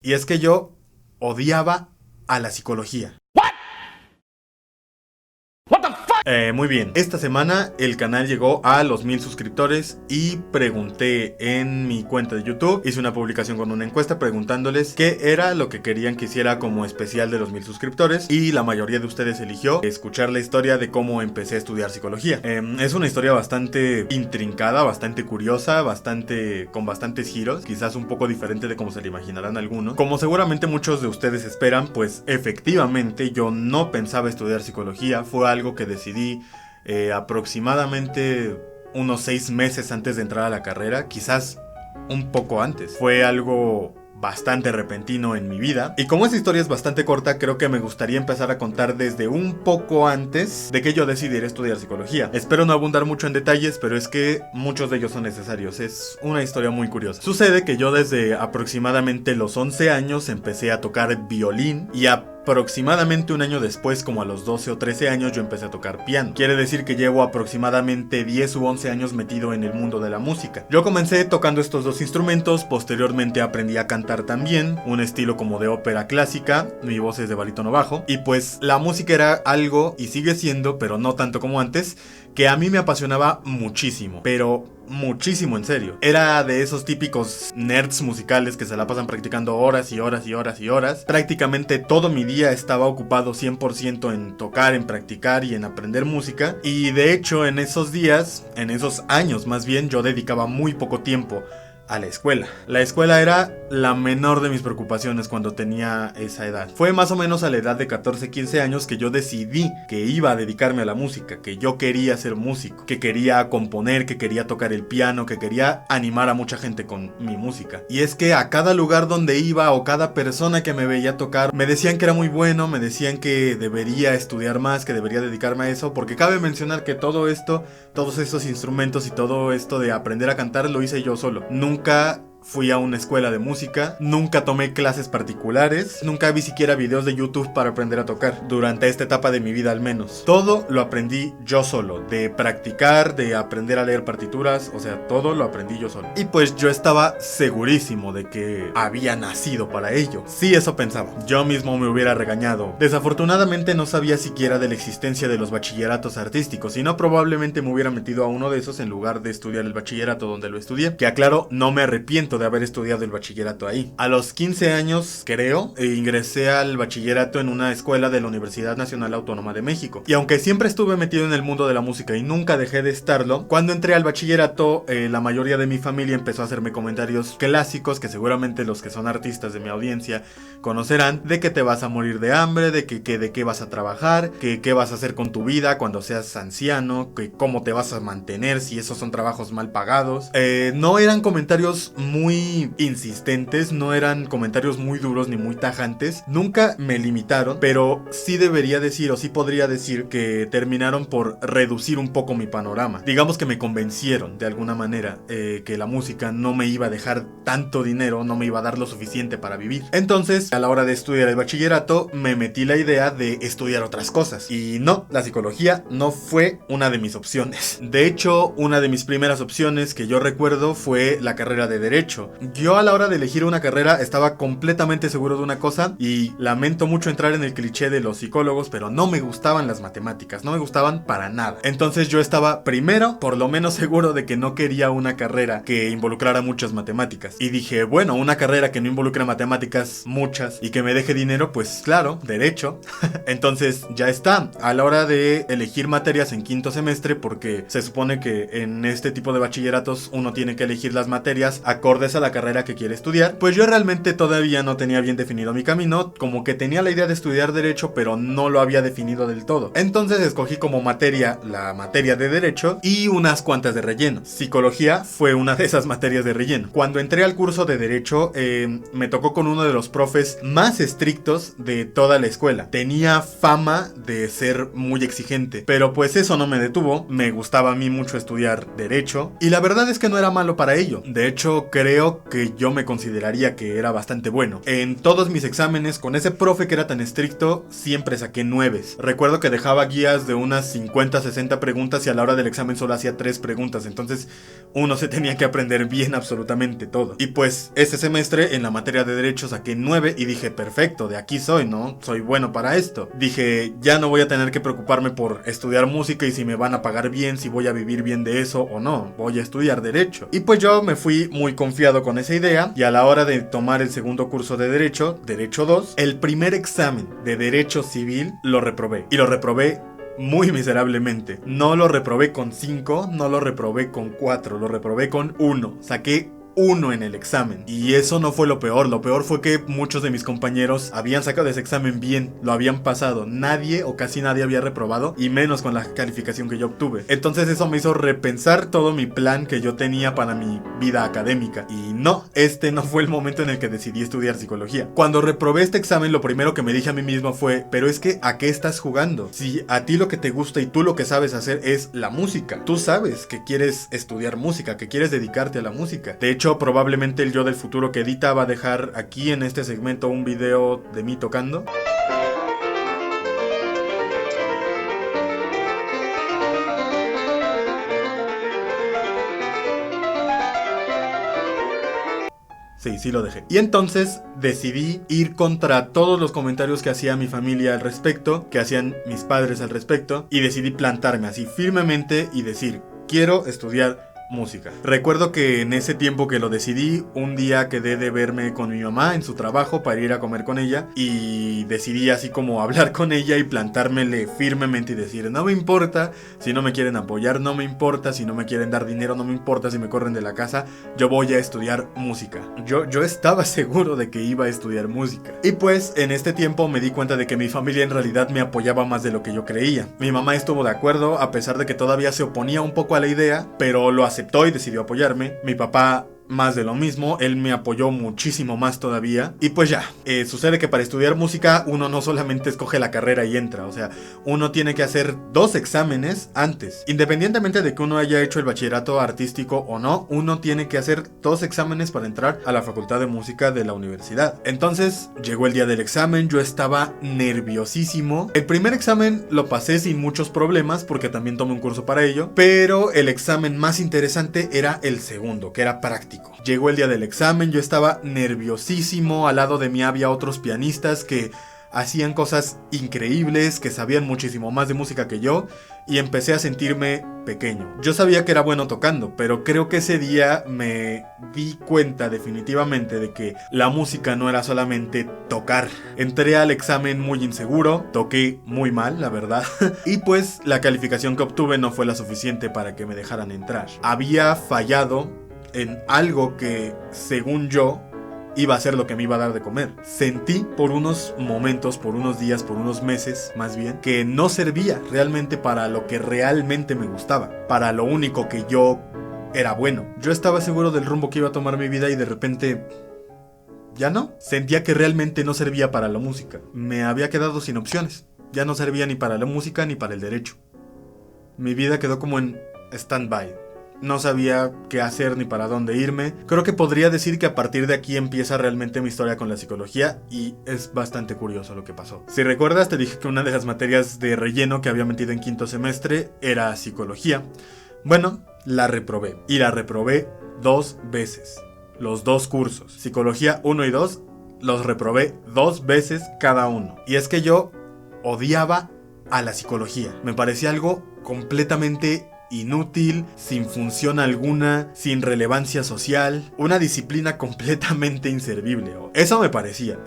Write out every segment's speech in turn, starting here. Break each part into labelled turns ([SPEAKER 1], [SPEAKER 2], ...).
[SPEAKER 1] Y es que yo odiaba a la psicología. Muy bien, esta semana el canal llegó a los 1000 suscriptores y pregunté en mi cuenta de YouTube, hice una publicación con una encuesta preguntándoles qué era lo que querían que hiciera como especial de los 1000 suscriptores, y la mayoría de ustedes eligió escuchar la historia de cómo empecé a estudiar psicología. Es una historia bastante intrincada, bastante curiosa, con bastantes giros, quizás un poco diferente de como se le imaginarán algunos. Como seguramente muchos de ustedes esperan, pues efectivamente yo no pensaba estudiar psicología, fue algo que decidí aproximadamente unos 6 meses antes de entrar a la carrera, quizás un poco antes. Fue algo bastante repentino en mi vida, y como esta historia es bastante corta, creo que me gustaría empezar a contar desde un poco antes de que yo decidiera estudiar psicología. Espero no abundar mucho en detalles, pero es que muchos de ellos son necesarios. Es una historia muy curiosa. Sucede que yo desde aproximadamente los 11 años empecé a tocar violín, y aproximadamente un año después, como a los 12 o 13 años, yo empecé a tocar piano. Quiere decir que llevo aproximadamente 10 u 11 años metido en el mundo de la música. Yo comencé tocando estos dos instrumentos, posteriormente aprendí a cantar también, un estilo como de ópera clásica, mi voz es de barítono bajo, y pues la música era algo, y sigue siendo, pero no tanto como antes, que a mí me apasionaba muchísimo, pero muchísimo, en serio. Era de esos típicos nerds musicales que se la pasan practicando horas y horas y horas y horas. Prácticamente todo mi día estaba ocupado 100% en tocar, en practicar y en aprender música. Y de hecho en esos días, en esos años más bien, yo dedicaba muy poco tiempo a la escuela. La escuela era la menor de mis preocupaciones cuando tenía esa edad. Fue más o menos a la edad de 14-15 años que yo decidí que iba a dedicarme a la música, que yo quería ser músico, que quería componer, que quería tocar el piano, que quería animar a mucha gente con mi música. Y es que a cada lugar donde iba o cada persona que me veía tocar, me decían que era muy bueno, me decían que debería estudiar más, que debería dedicarme a eso, porque cabe mencionar que todo esto, todos estos instrumentos y todo esto de aprender a cantar lo hice yo solo. Nunca fui a una escuela de música, nunca tomé clases particulares, nunca vi siquiera videos de YouTube para aprender a tocar, durante esta etapa de mi vida al menos. Todo lo aprendí yo solo, de practicar, de aprender a leer partituras, o sea, todo lo aprendí yo solo. Y pues yo estaba segurísimo de que había nacido para ello. Sí, eso pensaba. Yo mismo me hubiera regañado. Desafortunadamente no sabía siquiera de la existencia de los bachilleratos artísticos, y no, probablemente me hubiera metido a uno de esos en lugar de estudiar el bachillerato donde lo estudié, que aclaro, no me arrepiento de haber estudiado el bachillerato ahí. A los 15 años, creo, ingresé al bachillerato en una escuela de la Universidad Nacional Autónoma de México. Y aunque siempre estuve metido en el mundo de la música y nunca dejé de estarlo, cuando entré al bachillerato, la mayoría de mi familia empezó a hacerme comentarios clásicos que seguramente los que son artistas de mi audiencia conocerán, de que te vas a morir de hambre, de qué vas a trabajar, que qué vas a hacer con tu vida cuando seas anciano, que cómo te vas a mantener si esos son trabajos mal pagados. No eran comentarios muy insistentes, no eran comentarios muy duros ni muy tajantes, nunca me limitaron, pero sí debería decir, o sí podría decir, que terminaron por reducir un poco mi panorama. Digamos que me convencieron de alguna manera que la música no me iba a dejar tanto dinero, no me iba a dar lo suficiente para vivir. Entonces, a la hora de estudiar el bachillerato, me metí la idea de estudiar otras cosas, y no, la psicología no fue una de mis opciones. De hecho, una de mis primeras opciones que yo recuerdo fue la carrera de Derecho. Yo, a la hora de elegir una carrera, estaba completamente seguro de una cosa, y lamento mucho entrar en el cliché de los psicólogos, pero no me gustaban las matemáticas, no me gustaban para nada. Entonces yo estaba primero, por lo menos seguro de que no quería una carrera que involucrara muchas matemáticas, y dije, bueno, una carrera que no involucre matemáticas muchas y que me deje dinero, pues claro, Derecho. Entonces ya está. A la hora de elegir materias en quinto semestre, porque se supone que en este tipo de bachilleratos uno tiene que elegir las materias acordes a la carrera que quiere estudiar, pues yo realmente todavía no tenía bien definido mi camino, como que tenía la idea de estudiar Derecho, pero no lo había definido del todo. Entonces escogí como materia la materia de Derecho y unas cuantas de relleno. Psicología fue una de esas materias de relleno. Cuando entré al curso de Derecho, me tocó con uno de los profes más estrictos de toda la escuela. Tenía fama de ser muy exigente, pero pues eso no me detuvo. Me gustaba a mí mucho estudiar Derecho, y la verdad es que no era malo para ello. De hecho, creo creo que yo me consideraría que era bastante bueno. En todos mis exámenes, con ese profe que era tan estricto, siempre saqué 9. Recuerdo que dejaba guías de unas 50, 60 preguntas y a la hora del examen solo hacía 3 preguntas. Entonces uno se tenía que aprender bien absolutamente todo. Y pues este semestre en la materia de Derecho saqué 9 y dije, perfecto, de aquí soy, ¿no? Soy bueno para esto. Dije, ya no voy a tener que preocuparme por estudiar música y si me van a pagar bien, si voy a vivir bien de eso o no. Voy a estudiar Derecho. Y pues yo me fui muy confiado con esa idea y a la hora de tomar el segundo curso de Derecho, Derecho 2, el primer examen de Derecho Civil lo reprobé. Y lo reprobé muy miserablemente. No lo reprobé con 5, no lo reprobé con 4, lo reprobé con 1. Saqué 1 en el examen. Y eso no fue lo peor. Lo peor fue que muchos de mis compañeros habían sacado ese examen bien, lo habían pasado. Nadie o casi nadie había reprobado, y menos con la calificación que yo obtuve. Entonces eso me hizo repensar todo mi plan que yo tenía para mi vida académica. Y no, este no fue el momento en el que decidí estudiar psicología. Cuando reprobé este examen, lo primero que me dije a mí mismo fue, pero es que ¿a qué estás jugando? Si a ti lo que te gusta y tú lo que sabes hacer es la música. Tú sabes que quieres estudiar música, que quieres dedicarte a la música. De hecho, probablemente el yo del futuro que edita va a dejar aquí en este segmento un video de mí tocando. Sí lo dejé. Y entonces decidí ir contra todos los comentarios que hacía mi familia al respecto, que hacían mis padres al respecto, y decidí plantarme así firmemente y decir, quiero estudiar música. Recuerdo que en ese tiempo que lo decidí, un día quedé de verme con mi mamá en su trabajo para ir a comer con ella y decidí así como hablar con ella y plantármele firmemente y decir, no me importa si no me quieren apoyar, no me importa si no me quieren dar dinero, no me importa si me corren de la casa, yo voy a estudiar música. Yo estaba seguro de que iba a estudiar música. Y pues en este tiempo me di cuenta de que mi familia en realidad me apoyaba más de lo que yo creía. Mi mamá estuvo de acuerdo a pesar de que todavía se oponía un poco a la idea, pero lo aceptó y decidió apoyarme. Mi papá más de lo mismo, él me apoyó muchísimo más todavía. Y pues ya, sucede que para estudiar música uno no solamente escoge la carrera y entra, o sea, uno tiene que hacer 2 exámenes antes. Independientemente de que uno haya hecho el bachillerato artístico o no, uno tiene que hacer 2 exámenes para entrar a la facultad de música de la universidad. Entonces, llegó el día del examen, yo estaba nerviosísimo. El primer examen lo pasé sin muchos problemas porque también tomé un curso para ello, pero el examen más interesante era el segundo, que era práctico. Llegó el día del examen, yo estaba nerviosísimo, al lado de mí había otros pianistas que hacían cosas increíbles, que sabían muchísimo más de música que yo, y empecé a sentirme pequeño. Yo sabía que era bueno tocando, pero creo que ese día me di cuenta definitivamente de que la música no era solamente tocar. Entré al examen muy inseguro, toqué muy mal, la verdad, y pues la calificación que obtuve no fue la suficiente para que me dejaran entrar. Había fallado en algo que, según yo, iba a ser lo que me iba a dar de comer. Sentí por unos momentos, por unos días, por unos meses, más bien, que no servía realmente para lo que realmente me gustaba, para lo único que yo era bueno. Yo estaba seguro del rumbo que iba a tomar mi vida y de repente ya no. Sentía que realmente no servía para la música. Me había quedado sin opciones. Ya no servía ni para la música ni para el derecho. Mi vida quedó como en stand-by. No sabía qué hacer ni para dónde irme. Creo que podría decir que a partir de aquí empieza realmente mi historia con la psicología y es bastante curioso lo que pasó. Si recuerdas, te dije que una de las materias de relleno que había metido en quinto semestre era psicología. Bueno, la reprobé. Y la reprobé 2 veces. Los 2 cursos. Psicología 1 y 2 los reprobé 2 veces cada uno. Y es que yo odiaba a la psicología. Me parecía algo completamente inútil, sin función alguna, sin relevancia social, una disciplina completamente inservible. Eso me parecía.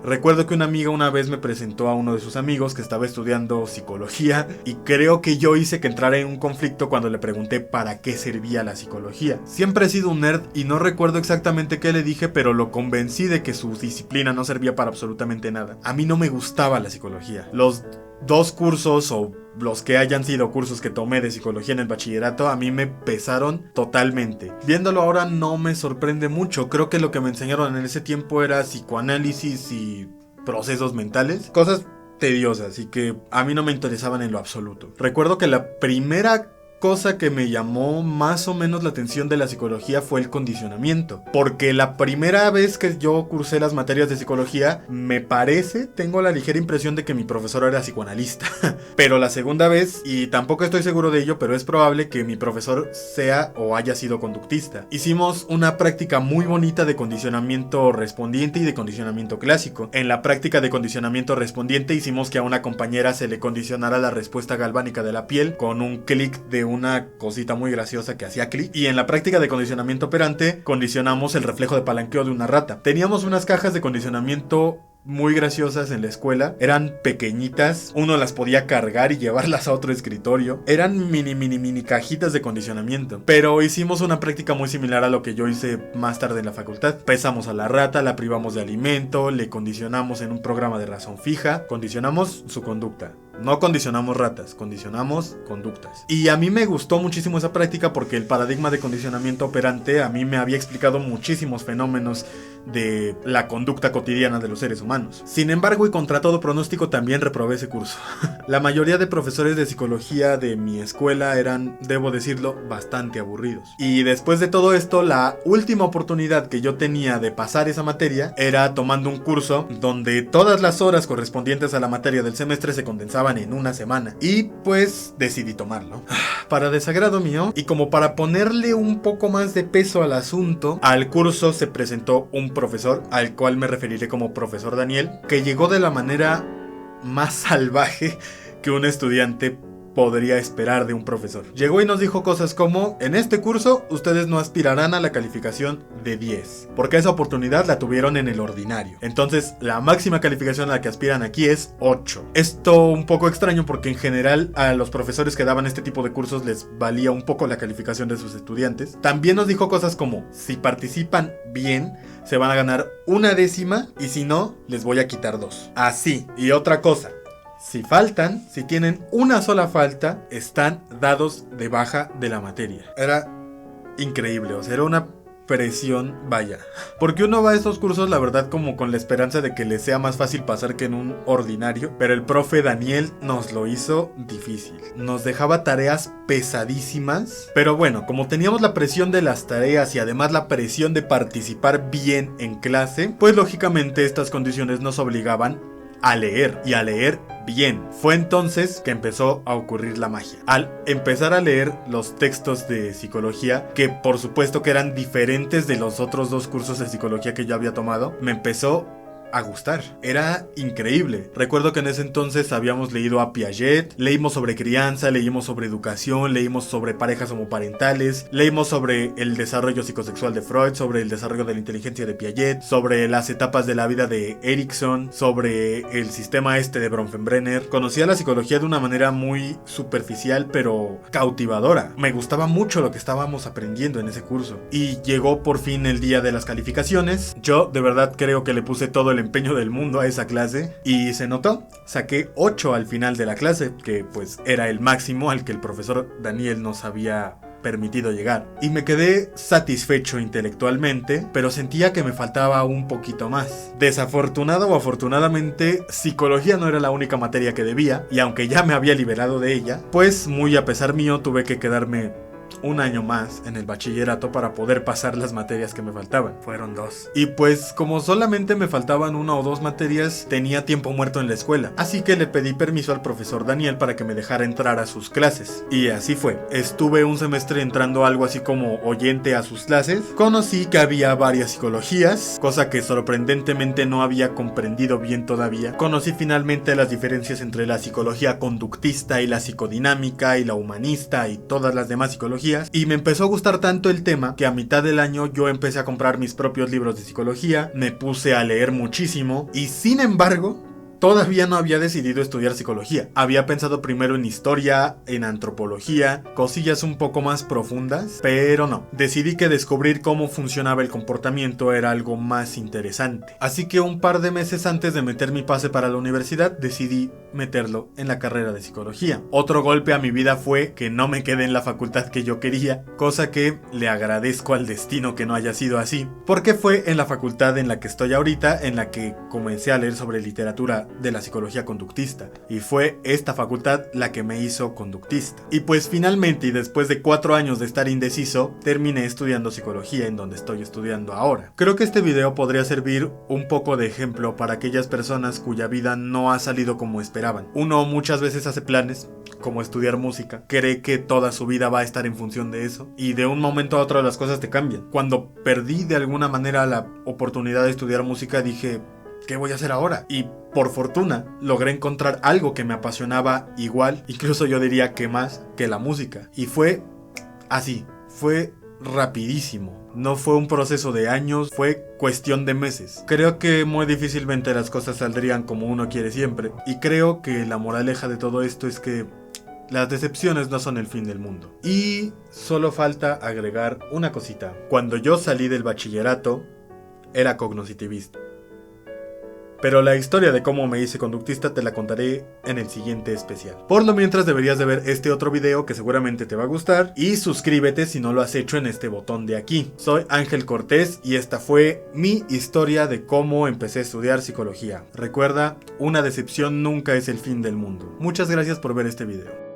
[SPEAKER 1] Recuerdo que una amiga una vez me presentó a uno de sus amigos que estaba estudiando psicología y creo que yo hice que entrara en un conflicto cuando le pregunté para qué servía la psicología. Siempre he sido un nerd y no recuerdo exactamente qué le dije, pero lo convencí de que su disciplina no servía para absolutamente nada. A mí no me gustaba la psicología. Los 2 cursos o los que hayan sido cursos que tomé de psicología en el bachillerato a mí me pesaron totalmente. Viéndolo ahora no me sorprende mucho. Creo que lo que me enseñaron en ese tiempo era psicoanálisis y procesos mentales, cosas tediosas y que a mí no me interesaban en lo absoluto. Recuerdo que la primera cosa que me llamó más o menos la atención de la psicología fue el condicionamiento. Porque la primera vez que yo cursé las materias de psicología, me parece, tengo la ligera impresión de que mi profesor era psicoanalista. Pero la segunda vez, y tampoco estoy seguro de ello, pero es probable que mi profesor sea o haya sido conductista. Hicimos una práctica muy bonita de condicionamiento respondiente y de condicionamiento clásico. En la práctica de condicionamiento respondiente hicimos que a una compañera se le condicionara la respuesta galvánica de la piel con un clic de una cosita muy graciosa que hacía clic. Y en la práctica de condicionamiento operante condicionamos el reflejo de palanqueo de una rata. Teníamos unas cajas de condicionamiento muy graciosas en la escuela. Eran pequeñitas, uno las podía cargar y llevarlas a otro escritorio. Eran mini cajitas de condicionamiento. Pero hicimos una práctica muy similar a lo que yo hice más tarde en la facultad. Pesamos a la rata, la privamos de alimento, le condicionamos en un programa de razón fija, condicionamos su conducta. No condicionamos ratas, condicionamos conductas. Y a mí me gustó muchísimo esa práctica porque el paradigma de condicionamiento operante a mí me había explicado muchísimos fenómenos de la conducta cotidiana de los seres humanos. Sin embargo, y contra todo pronóstico, también reprobé ese curso. La mayoría de profesores de psicología de mi escuela eran, debo decirlo, bastante aburridos. Y después de todo esto, la última oportunidad que yo tenía de pasar esa materia era tomando un curso donde todas las horas correspondientes a la materia del semestre se condensaban en una semana. Y pues decidí tomarlo. Para desagrado mío, y como para ponerle un poco más de peso al asunto, al curso se presentó un profesor, al cual me referiré como profesor Daniel, que llegó de la manera más salvaje que un estudiante podría esperar de un profesor. Llegó y nos dijo cosas como: en este curso ustedes no aspirarán a la calificación de 10, porque esa oportunidad la tuvieron en el ordinario. Entonces la máxima calificación a la que aspiran aquí es 8. Esto un poco extraño porque en general a los profesores que daban este tipo de cursos les valía un poco la calificación de sus estudiantes. También nos dijo cosas como: si participan bien, se van a ganar 1/10, y si no, les voy a quitar 2. Así. Y otra cosa: si faltan, si tienen una sola falta, están dados de baja de la materia. Era increíble, o sea, era una presión, vaya. Porque uno va a estos cursos, la verdad, como con la esperanza de que les sea más fácil pasar que en un ordinario. Pero el profe Daniel nos lo hizo difícil. Nos dejaba tareas pesadísimas. Pero bueno, como teníamos la presión de las tareas y además la presión de participar bien en clase, pues lógicamente estas condiciones nos obligaban a leer, y a leer bien. Fue entonces que empezó a ocurrir la magia. Al empezar a leer los textos de psicología, que por supuesto que eran diferentes de los otros 2 cursos de psicología que yo había tomado, me empezó a gustar. Era increíble. Recuerdo que en ese entonces habíamos leído a Piaget, leímos sobre crianza, leímos sobre educación, leímos sobre parejas homoparentales, leímos sobre el desarrollo psicosexual de Freud, sobre el desarrollo de la inteligencia de Piaget, sobre las etapas de la vida de Erikson, sobre el sistema de Bronfenbrenner. Conocía la psicología de una manera muy superficial pero cautivadora. Me gustaba mucho lo que estábamos aprendiendo en ese curso. Y llegó por fin el día de las calificaciones. Yo de verdad creo que le puse todo el empeño del mundo a esa clase y se notó. Saqué 8 al final de la clase, que pues era el máximo al que el profesor Daniel nos había permitido llegar. Y me quedé satisfecho intelectualmente, pero sentía que me faltaba un poquito más. Desafortunado o afortunadamente, psicología no era la única materia que debía, y aunque ya me había liberado de ella, pues muy a pesar mío tuve que quedarme un año más en el bachillerato para poder pasar las materias que me faltaban. Fueron 2. Y pues como solamente me faltaban 1 o 2 materias, tenía tiempo muerto en la escuela. Así que le pedí permiso al profesor Daniel para que me dejara entrar a sus clases. Y así fue. Estuve un semestre entrando algo así como oyente a sus clases. Conocí que había varias psicologías, cosa que sorprendentemente no había comprendido bien todavía. Conocí finalmente las diferencias entre la psicología conductista y la psicodinámica y la humanista y todas las demás psicologías. Y me empezó a gustar tanto el tema que a mitad del año yo empecé a comprar mis propios libros de psicología, me puse a leer muchísimo y sin embargo todavía no había decidido estudiar psicología. Había pensado primero en historia, en antropología, cosillas un poco más profundas, pero no. Decidí que descubrir cómo funcionaba el comportamiento era algo más interesante. Así que un par de meses antes de meter mi pase para la universidad, decidí meterlo en la carrera de psicología. Otro golpe a mi vida fue que no me quedé en la facultad que yo quería, cosa que le agradezco al destino que no haya sido así, porque fue en la facultad en la que estoy ahorita, en la que comencé a leer sobre literatura de la psicología conductista, y fue esta facultad la que me hizo conductista. Y pues finalmente, y después de 4 años de estar indeciso, terminé estudiando psicología, en donde estoy estudiando ahora. Creo que este video podría servir un poco de ejemplo para aquellas personas cuya vida no ha salido como esperaban. Uno muchas veces hace planes, como estudiar música, cree que toda su vida va a estar en función de eso, y de un momento a otro las cosas te cambian. Cuando perdí de alguna manera la oportunidad de estudiar música, dije, ¿qué voy a hacer ahora? Y por fortuna logré encontrar algo que me apasionaba igual, incluso yo diría que más que la música. Y fue así, fue rapidísimo. No fue un proceso de años, fue cuestión de meses. Creo que muy difícilmente las cosas saldrían como uno quiere siempre. Y creo que la moraleja de todo esto es que las decepciones no son el fin del mundo. Y solo falta agregar una cosita. Cuando yo salí del bachillerato, era cognoscitivista. Pero la historia de cómo me hice conductista te la contaré en el siguiente especial. Por lo mientras deberías de ver este otro video que seguramente te va a gustar, y suscríbete si no lo has hecho en este botón de aquí. Soy Ángel Cortés y esta fue mi historia de cómo empecé a estudiar psicología. Recuerda, una decepción nunca es el fin del mundo. Muchas gracias por ver este video.